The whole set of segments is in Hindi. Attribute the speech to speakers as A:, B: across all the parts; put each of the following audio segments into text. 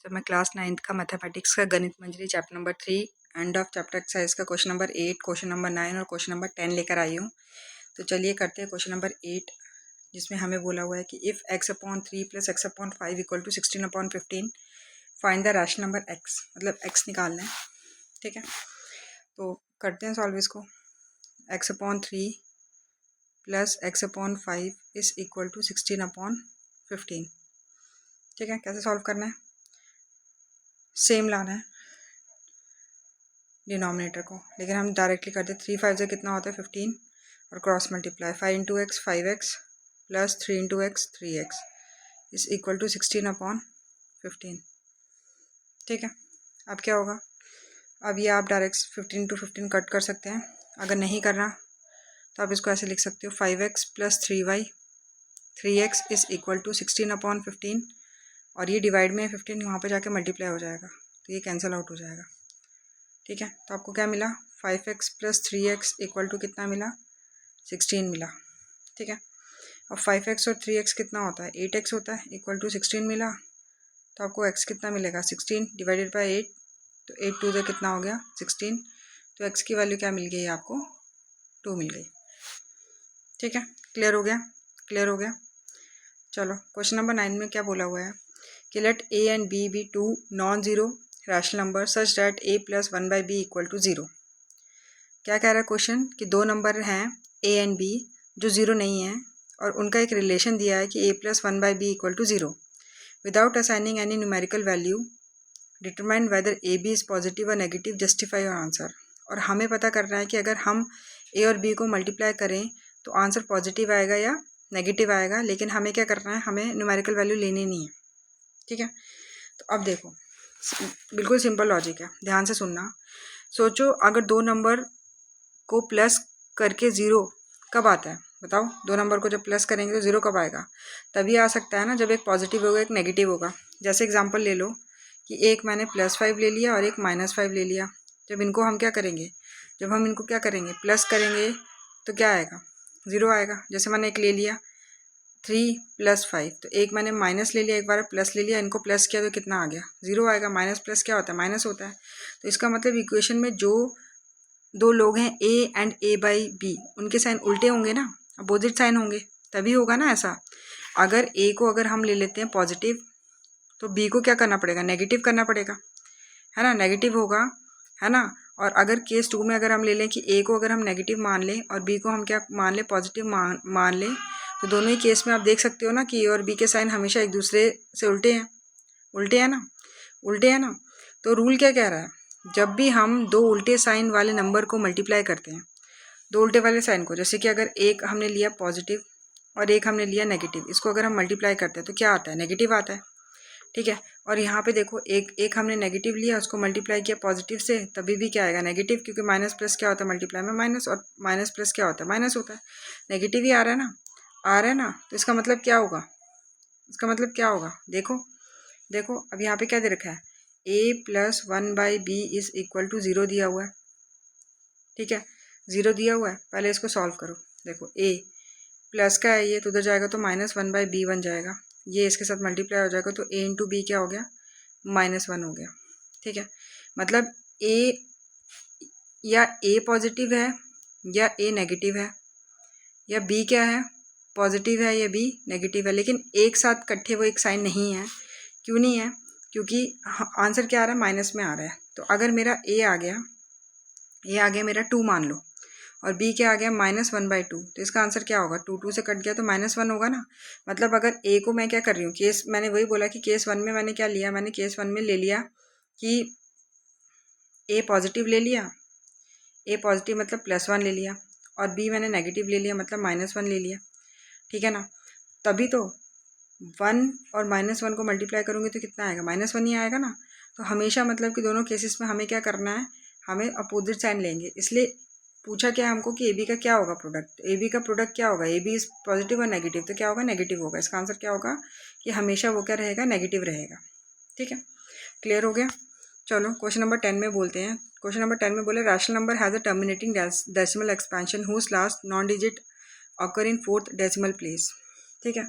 A: तो मैं क्लास 9th का मैथमेटिक्स का Ganit Manjari chapter number 3 end of chapter exercise का क्वेश्चन नंबर 8, क्वेश्चन नंबर 9 और क्वेश्चन नंबर 10 लेकर आई हूँ। तो चलिए करते हैं क्वेश्चन नंबर 8, जिसमें हमें बोला हुआ है कि if x/3 + x/5 = 16/15 find the rational number x, मतलब x निकालना है। ठीक है, तो करते हैं सॉल्व इसको। x/3 + x/5 = 16/15। ठीक है, कैसे सॉल्व करना है? सेम लाना है डिनोमिनेटर को, लेकिन हम डायरेक्टली करते हैं। 3 5 से कितना होता है 15 और cross multiply 5 × x 5x + 3 × x 3x = 16/15। ठीक है, अब क्या होगा? अब ये आप डायरेक्ट 15 × 15 कट कर सकते हैं। अगर नहीं करना तो आप इसको ऐसे लिख सकते हो 5x + 3y 3x = 16/15, और ये डिवाइड में 15 वहाँ पे जाके मल्टीप्लाई हो जाएगा, तो ये कैंसिल आउट हो जाएगा। ठीक है, तो आपको क्या मिला? 5x + 3x = कितना मिला? 16 मिला। ठीक है, अब 5x और 3x कितना होता है? 8x होता है, = 16 मिला। तो आपको x कितना मिलेगा? 16 / 8, तो 8 2 से कितना हो गया? 16। तो x की वैल्यू क्या मिल गई आपको? 2 मिल गई। ठीक है, क्लियर हो गया? क्लियर हो गया। चलो क्वेश्चन नंबर 9 में क्या बोला हुआ है कि let a and b be two non-zero rational number such that a + 1/b = 0। क्या कह रहा है क्वेश्चन कि दो नंबर हैं a and b जो ज़ीरो नहीं है, और उनका एक रिलेशन दिया है कि a + 1/b = 0। Without assigning any numerical value determine whether a b is positive और नेगेटिव, जस्टिफाई योर आंसर। और हमें पता करना है कि अगर हम a और b को मल्टीप्लाई करें तो आंसर पॉजिटिव आएगा या नेगेटिव आएगा, लेकिन हमें क्या करना है? हमें न्यूमेरिकल वैल्यू लेनी नहीं है। ठीक है, तो अब देखो, बिल्कुल सिंपल लॉजिक है, ध्यान से सुनना। सोचो अगर दो नंबर को प्लस करके ज़ीरो कब आता है? बताओ, दो नंबर को जब प्लस करेंगे तो ज़ीरो कब आएगा? तभी आ सकता है ना जब एक पॉजिटिव होगा एक नेगेटिव होगा। जैसे एग्जांपल ले लो कि एक मैंने +5 ले लिया और एक -5 ले लिया। जब इनको हम क्या करेंगे? जब हम इनको क्या करेंगे? प्लस करेंगे तो क्या आएगा? ज़ीरो आएगा। जैसे मैंने एक ले लिया 3 + 5, तो एक मैंने माइनस ले लिया, एक बार प्लस ले लिया, इनको प्लस किया तो कितना आ गया? ज़ीरो आएगा। माइनस प्लस क्या होता है? माइनस होता है। तो इसका मतलब इक्वेशन में जो दो लोग हैं a एंड a/b, उनके साइन उल्टे होंगे ना, अपोजिट साइन होंगे, तभी होगा ना ऐसा। अगर a को अगर हम ले लेते हैं पॉजिटिव तो b को क्या करना पड़ेगा? नेगेटिव करना पड़ेगा, है ना? नेगेटिव होगा, है ना? और अगर केस 2 में अगर हम ले लें कि a को अगर हम नेगेटिव मान लें और b को हम क्या मान लें? पॉजिटिव मान लें, तो दोनों ही केस में आप देख सकते हो ना कि a और b के साइन हमेशा एक दूसरे से उल्टे हैं। उल्टे हैं ना? उल्टे हैं ना? तो रूल क्या कह रहा है? जब भी हम दो उल्टे साइन वाले नंबर को मल्टीप्लाई करते हैं, दो उल्टे वाले साइन को, जैसे कि अगर एक हमने लिया पॉजिटिव और एक हमने लिया नेगेटिव, इसको अगर हम मल्टीप्लाई करते हैं तो क्या आता है? नेगेटिव आता है। ठीक है, और यहाँ पे देखो एक हमने नेगेटिव लिया, उसको मल्टीप्लाई किया पॉजिटिव से, तभी भी क्या आएगा? नेगेटिव, क्योंकि माइनस प्लस क्या होता है? मल्टीप्लाई में माइनस, और माइनस प्लस क्या होता है? माइनस होता है। नेगेटिव ही आ रहा है ना, आ रहा है ना, तो इसका मतलब क्या होगा? इसका मतलब क्या होगा? देखो देखो, अब यहाँ पे क्या दे रखा है? a + 1/b = 0 दिया हुआ है। ठीक है, 0 दिया हुआ है। पहले इसको सॉल्व करो। देखो a प्लस का है, ये तो उधर जाएगा तो -1/b बन जाएगा, ये इसके साथ मल्टीप्लाई हो जाएगा, तो a × b क्या हो गया? -1 हो गया। ठीक है, मतलब a या a पॉजिटिव है या a नेगेटिव है, या b क्या है? पॉजिटिव है या b नेगेटिव है, लेकिन एक साथ इकट्ठे वो एक साइन नहीं है। क्यों नहीं है? क्योंकि आंसर क्या आ रहा है? माइनस में आ रहा है। तो अगर मेरा a आ गया मेरा 2 मान लो, और b क्या आ गया? -1/2, तो इसका आंसर क्या होगा? 2 2 से कट गया तो -1 होगा ना। मतलब अगर a को मैं क्या कर रही हूँ? केस, मैंने वही बोला कि केस 1 में मैंने क्या लिया? मैंने केस 1 में ले लिया कि a पॉजिटिव ले लिया, a पॉजिटिव मतलब +1 ले लिया, और b मैंने नेगेटिव ले लिया मतलब -1 ले लिया। ठीक है ना, तभी तो 1 और -1 को मल्टीप्लाई करूँगी तो कितना आएगा? -1 ही आएगा ना। तो हमेशा मतलब कि दोनों केसेस में हमें क्या करना है? हमें अपोजिट साइन लेंगे। इसलिए पूछा क्या हमको कि AB का क्या होगा प्रोडक्ट? AB का प्रोडक्ट क्या होगा? AB इज पॉजिटिव और नेगेटिव, तो क्या होगा? नेगेटिव होगा। इसका आंसर क्या होगा? कि हमेशा वो क्या रहेगा? नेगेटिव रहेगा। ठीक है, क्लियर हो गया। चलो क्वेश्चन नंबर 10 में बोलते हैं। क्वेश्चन नंबर 10 में बोले rational number has a terminating decimal expansion whose last non digit occur in 4th decimal place. ठीक है,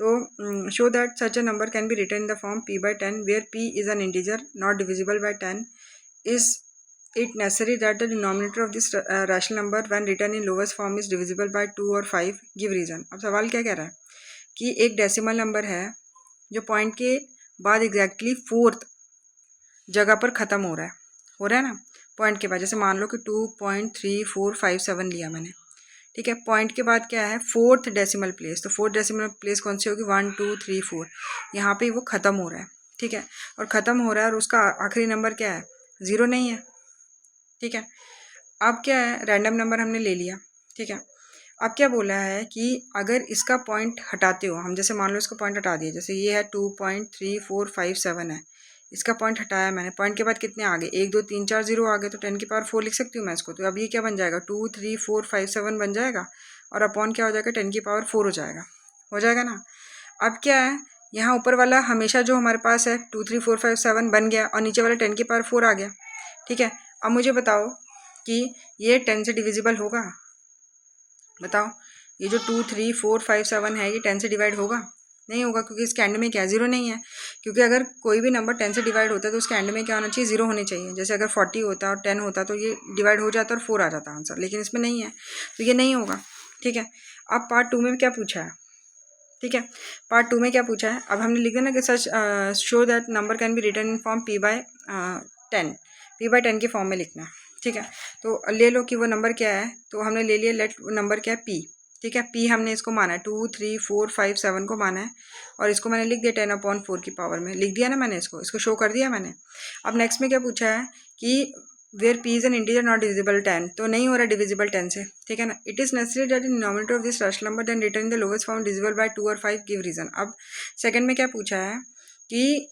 A: तो show that such a number can be written in the form p/10 where p is an integer not divisible by 10. Is it necessary that the denominator of this rational number when written in lowest form is divisible by 2 or 5? Give reason. अब सवाल क्या कह रहा है कि एक डेसिमल नंबर है जो पॉइंट के बाद एग्जैक्टली फोर्थ जगह पर ख़त्म हो रहा है ना पॉइंट के बाद. जैसे मान लो कि 2.3457 लिया मैंने, ठीक है. पॉइंट के बाद क्या है, फोर्थ डेसिमल प्लेस. तो फोर्थ डेसिमल प्लेस कौन सी होगी, 1 2 3 4. यहाँ पे वो ख़त्म हो रहा है, ठीक है. और ख़त्म हो रहा है और उसका आखिरी नंबर क्या है, 0 नहीं है, ठीक है. अब क्या है, रैंडम नंबर हमने ले लिया, ठीक है. अब क्या बोला है कि अगर इसका पॉइंट हटाते हो हम, जैसे मान लो इसका पॉइंट हटा दिया, जैसे ये है 2.3457 है, इसका पॉइंट हटाया मैंने. पॉइंट के बाद कितने आ गए, 1 2 3 4 0 आ गए, तो 10 की पावर 4 लिख सकती हूँ मैं इसको. तो अब ये क्या बन जाएगा, 23457 बन जाएगा और अपॉन क्या हो जाएगा, 10 की पावर 4 हो जाएगा ना. अब क्या है, यहाँ ऊपर वाला हमेशा जो हमारे पास है 23457 बन गया और नीचे वाला 10 की पावर 4 आ गया, ठीक है. अब मुझे बताओ कि ये 10 से डिविजिबल होगा, बताओ. ये जो 23457 है ये 10 से डिवाइड होगा, नहीं होगा, क्योंकि इसके एंड में क्या है, 0 नहीं है. क्योंकि अगर कोई भी नंबर 10 से डिवाइड होता है तो उसके एंड में क्या होना चाहिए, 0 होनी चाहिए. जैसे अगर 40 होता और 10 होता तो ये डिवाइड हो जाता और 4 आ जाता आंसर, लेकिन इसमें नहीं है तो ये नहीं होगा, ठीक है. अब पार्ट 2 में क्या पूछा है, ठीक है. पार्ट 2 में क्या पूछा है, अब हमने लिखा ना कि such show that number can be written in form p/10. p/10 के फॉर्म में लिखना है, ठीक है. तो ले लो कि वो नंबर क्या है, तो हमने ले लिया, लेट नंबर क्या है, p, ठीक है. p हमने इसको माना है 23457 को माना है और इसको मैंने लिख दिया 10/4 की पावर में, लिख दिया ना मैंने, इसको शो कर दिया मैंने. अब नेक्स्ट में क्या पूछा है कि where p is an integer not divisible 10, तो नहीं हो रहा डिविजिबल 10 से, ठीक है ना. It is necessary that in denominator of this rational number then written in the lowest form divisible by 2 और 5. Give reason. अब सेकंड में क्या पूछा है कि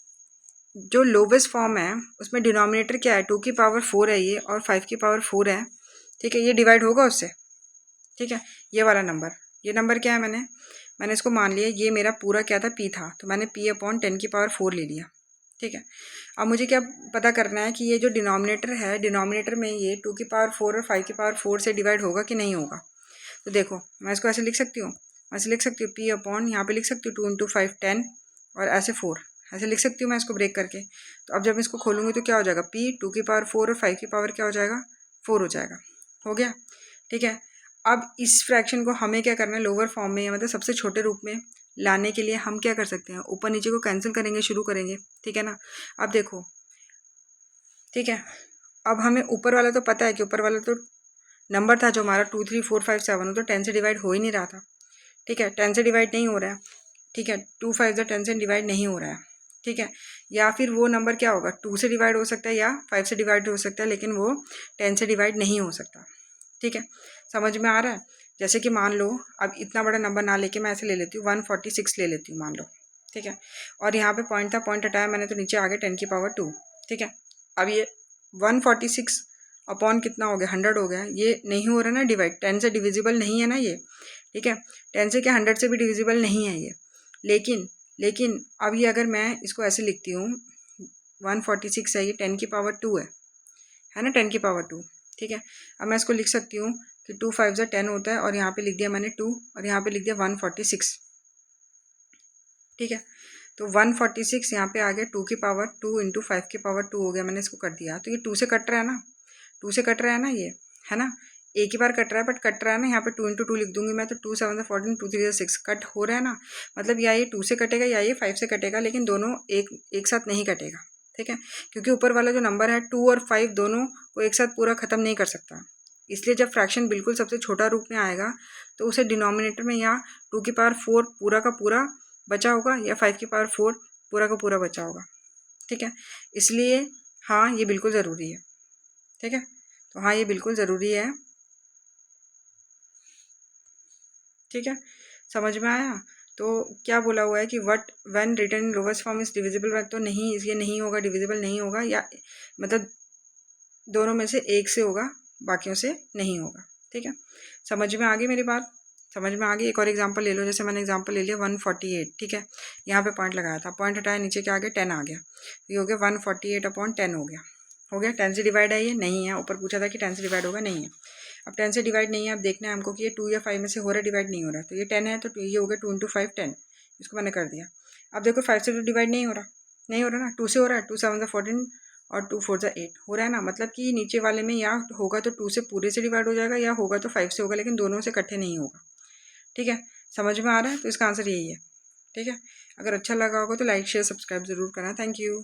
A: जो लोवेस्ट फॉर्म है उसमें डिनोमिनेटर क्या है, 2 की पावर 4 है ये और 5 की पावर 4 है, ठीक है. ये डिवाइड होगा उससे, ठीक है. ये वाला नंबर, ये नंबर क्या है, मैंने इसको मान लिया, ये मेरा पूरा क्या था, p था, तो मैंने p/10 की पावर 4 ले लिया, ठीक है. अब मुझे क्या पता करना है कि ये जो डिनोमिनेटर है, डिनोमिनेटर में ये 2 की पावर 4 और 5 की पावर 4 से डिवाइड होगा कि नहीं होगा. तो देखो मैं इसको ऐसे लिख सकती हूँ, ऐसे लिख सकती हूँ p/, यहाँ पे लिख सकती हूँ 2 × 5 10 और ऐसे 4, ऐसे लिख सकती हूँ मैं इसको ब्रेक करके. तो अब जब मैं इसको खोलूँगी तो क्या हो जाएगा, p 2 की पावर 4 और 5 की पावर क्या हो जाएगा, 4 हो जाएगा, हो गया, ठीक है. अब इस फ्रैक्शन को हमें क्या करना है, लोअर फॉर्म में, मतलब सबसे छोटे रूप में लाने के लिए हम क्या कर सकते हैं, ऊपर नीचे को कैंसिल करेंगे, शुरू करेंगे, ठीक है ना. अब देखो, ठीक है. अब हमें ऊपर वाला तो पता है कि ऊपर वाला तो नंबर था जो हमारा 23457, तो 10 से डिवाइड हो ही नहीं रहा था, ठीक है. 10 से डिवाइड नहीं हो रहा है, ठीक है. 2 5 10 से डिवाइड नहीं हो रहा है, ठीक है. या फिर वो नंबर क्या होगा, 2 से डिवाइड हो सकता है या 5 से डिवाइड हो सकता है, लेकिन वो 10 से डिवाइड नहीं हो सकता, ठीक है. समझ में आ रहा है. जैसे कि मान लो अब इतना बड़ा नंबर ना लेके मैं ऐसे ले लेती हूँ 146 ले लेती हूँ मान लो, ठीक है. और यहाँ पे पॉइंट था, पॉइंट हटाया मैंने तो नीचे आ गया 10 की पावर 2, ठीक है. अब ये 146 अपॉन कितना हो गया, 100 हो गया. ये नहीं हो रहा ना डिवाइड, 10 से डिविजिबल नहीं है ना ये, ठीक है. 10 से क्या 100 से भी डिविजिबल नहीं है ये. लेकिन अब ये अगर मैं इसको ऐसे लिखती हूँ, 146 है, ये 10 की पावर 2 है ना, 10 की पावर 2, ठीक है. अब मैं इसको लिख सकती हूँ कि 2 5 से 10 होता है और यहाँ पे लिख दिया मैंने 2 और यहाँ पे लिख दिया 146, ठीक है. तो 146 यहाँ पे आ गया 2 की पावर 2 × 5 की पावर 2 हो गया, मैंने इसको कर दिया. तो ये 2 से कट रहा है ना, 2 से कट रहा है ना, ये है ना, एक ही बार कट रहा है बट कट रहा है ना. यहाँ पे 2 × 2 लिख दूंगी मैं, तो 2 7 14 2 3 6 कट हो रहा है ना. मतलब या ये 2 से कटेगा या ये 5 से कटेगा, लेकिन दोनों एक साथ नहीं कटेगा, ठीक है. क्योंकि ऊपर वाला जो नंबर है 2 और 5 दोनों को एक साथ पूरा ख़त्म नहीं कर सकता. इसलिए जब फ्रैक्शन बिल्कुल सबसे छोटा रूप में आएगा तो उसे डिनोमिनेटर में या 2 की पावर 4 पूरा का पूरा बचा होगा या 5 की पावर 4 पूरा का पूरा बचा होगा, ठीक है. इसलिए हाँ ये बिल्कुल ज़रूरी है, ठीक है. तो हाँ ये बिल्कुल ज़रूरी है, ठीक है. समझ में आया. तो क्या बोला हुआ है कि what when written in lowest form is divisible, तो नहीं, ये नहीं होगा, डिविजिबल नहीं होगा, या मतलब दोनों में से एक से होगा, बाकियों से नहीं होगा, ठीक है. समझ में आ गई मेरी बात, समझ में आ गई. एक और एग्जांपल ले लो, जैसे मैंने एग्जांपल ले लिया 148, ठीक है. यहाँ पे पॉइंट लगाया था, पॉइंट हटाया, नीचे क्या आ गया, 10 आ गया. ये हो गया 148/10 हो गया, 10 से डिवाइड है, ये नहीं है. ऊपर पूछा था कि 10 से डिवाइड होगा, नहीं है. अब 10 से डिवाइड नहीं है, अब देखना है हमको कि ये 2 या 5 में से हो रहा है, डिवाइड नहीं हो रहा है. तो ये 10 है तो ये हो गया 2 × 5 10, इसको मैंने कर दिया। अब देखो 5 से तो डिवाइड नहीं हो रहा ना, 2 से हो रहा है। 2 7 14 और 2 4 8 हो रहा है ना, मतलब कि नीचे वाले में या होगा तो 2 से पूरे से डिवाइड हो जाएगा या होगा तो 5 से होगा, लेकिन दोनों से इकट्ठे नहीं होगा। ठीक है, समझ में आ रहा है? तो इसका आंसर यही है। ठीक है, अगर अच्छा लगा होगा तो लाइक शेयर सब्सक्राइब ज़रूर करना। Thank you.